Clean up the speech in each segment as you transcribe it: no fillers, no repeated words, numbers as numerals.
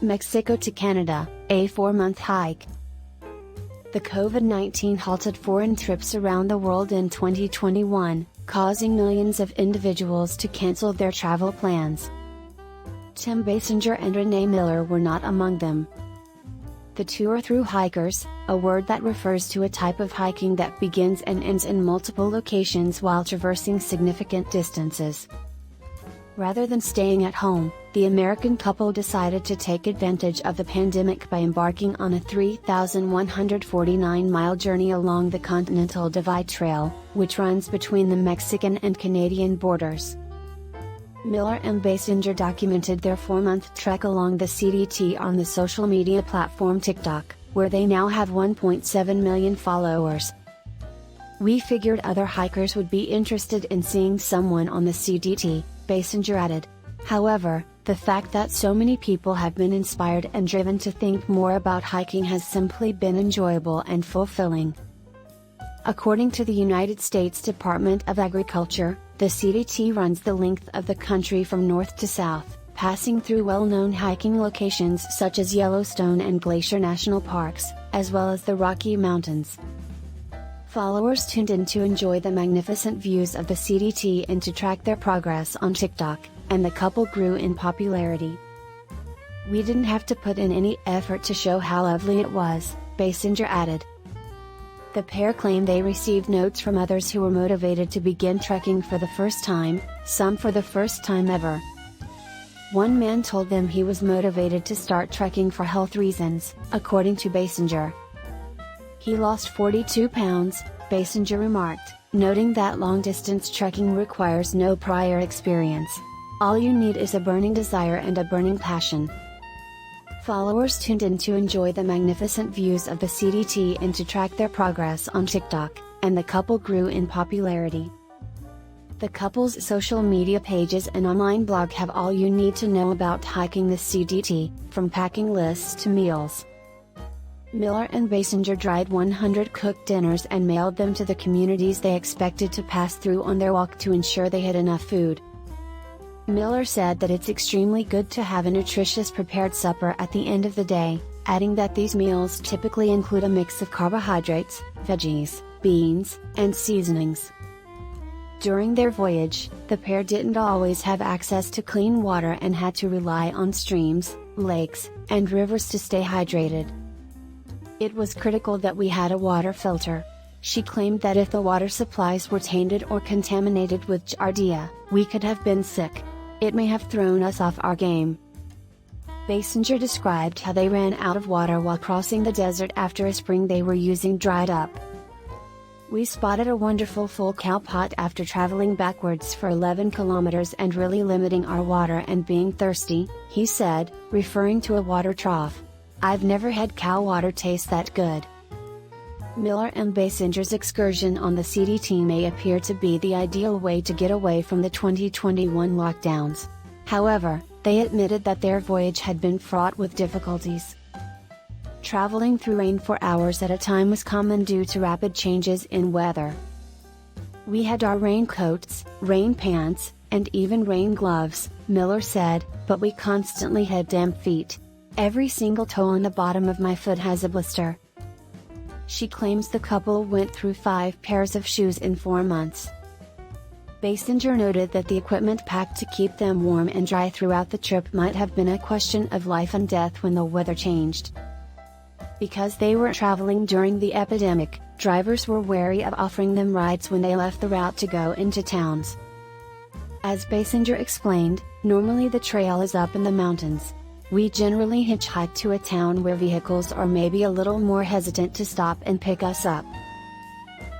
Mexico to Canada, a 4-month hike. The COVID-19 halted foreign trips around the world in 2021, causing millions of individuals to cancel their travel plans. Tim Beissinger and Renee Miller were not among them. The two are thru-hikers, a word that refers to a type of hiking that begins and ends in multiple locations while traversing significant distances. Rather than staying at home, the American couple decided to take advantage of the pandemic by embarking on a 3,149-mile journey along the Continental Divide Trail, which runs between the Mexican and Canadian borders. Miller and Beissinger documented their 4-month trek along the CDT on the social media platform TikTok, where they now have 1.7 million followers. "We figured other hikers would be interested in seeing someone on the CDT," Beissinger added. However, the fact that so many people have been inspired and driven to think more about hiking has simply been enjoyable and fulfilling. According to the United States Department of Agriculture, the CDT runs the length of the country from north to south, passing through well-known hiking locations such as Yellowstone and Glacier National Parks, as well as the Rocky Mountains. Followers tuned in to enjoy the magnificent views of the CDT and to track their progress on TikTok, and the couple grew in popularity. "We didn't have to put in any effort to show how lovely it was," Beissinger added. The pair claim they received notes from others who were motivated to begin trekking for the first time, some for the first time ever. One man told them he was motivated to start trekking for health reasons, according to Beissinger. He lost 42 pounds, Beissinger remarked, noting that long-distance trekking requires no prior experience. "All you need is a burning desire and a burning passion." Followers tuned in to enjoy the magnificent views of the CDT and to track their progress on TikTok, and the couple grew in popularity. The couple's social media pages and online blog have all you need to know about hiking the CDT, from packing lists to meals. Miller and Beissinger dried 100 cooked dinners and mailed them to the communities they expected to pass through on their walk to ensure they had enough food. Miller said that it's extremely good to have a nutritious prepared supper at the end of the day, adding that these meals typically include a mix of carbohydrates, veggies, beans, and seasonings. During their voyage, the pair didn't always have access to clean water and had to rely on streams, lakes, and rivers to stay hydrated. "It was critical that we had a water filter." She claimed that if the water supplies were tainted or contaminated with giardia, we could have been sick. "It may have thrown us off our game." Beissinger described how they ran out of water while crossing the desert after a spring they were using dried up. "We spotted a wonderful full cow pot after traveling backwards for 11 kilometers and really limiting our water and being thirsty," he said, referring to a water trough. "I've never had cow water taste that good." Miller and Beissinger's excursion on the CDT may appear to be the ideal way to get away from the 2021 lockdowns. However, they admitted that their voyage had been fraught with difficulties. Traveling through rain for hours at a time was common due to rapid changes in weather. "We had our raincoats, rain pants, and even rain gloves," Miller said, "but we constantly had damp feet. Every single toe on the bottom of my foot has a blister." She claims the couple went through 5 pairs of shoes in 4 months. Beissinger noted that the equipment packed to keep them warm and dry throughout the trip might have been a question of life and death when the weather changed. Because they were traveling during the epidemic, drivers were wary of offering them rides when they left the route to go into towns. As Beissinger explained, normally the trail is up in the mountains. We generally hitchhike to a town where vehicles are maybe a little more hesitant to stop and pick us up.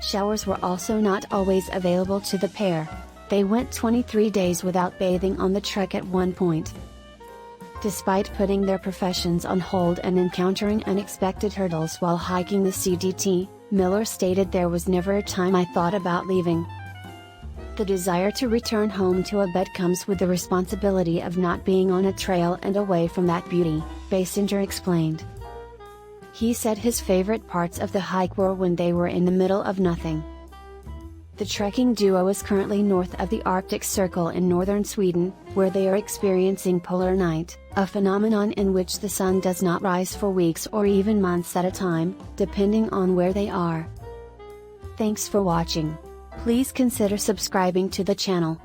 Showers were also not always available to the pair. They went 23 days without bathing on the trek at one point. Despite putting their professions on hold and encountering unexpected hurdles while hiking the CDT, Miller stated, "There was never a time I thought about leaving. The desire to return home to a bed comes with the responsibility of not being on a trail and away from that beauty," Beissinger explained. He said his favorite parts of the hike were when they were in the middle of nothing. The trekking duo is currently north of the Arctic Circle in northern Sweden, where they are experiencing polar night, a phenomenon in which the sun does not rise for weeks or even months at a time, depending on where they are. Thanks for watching. Please consider subscribing to the channel.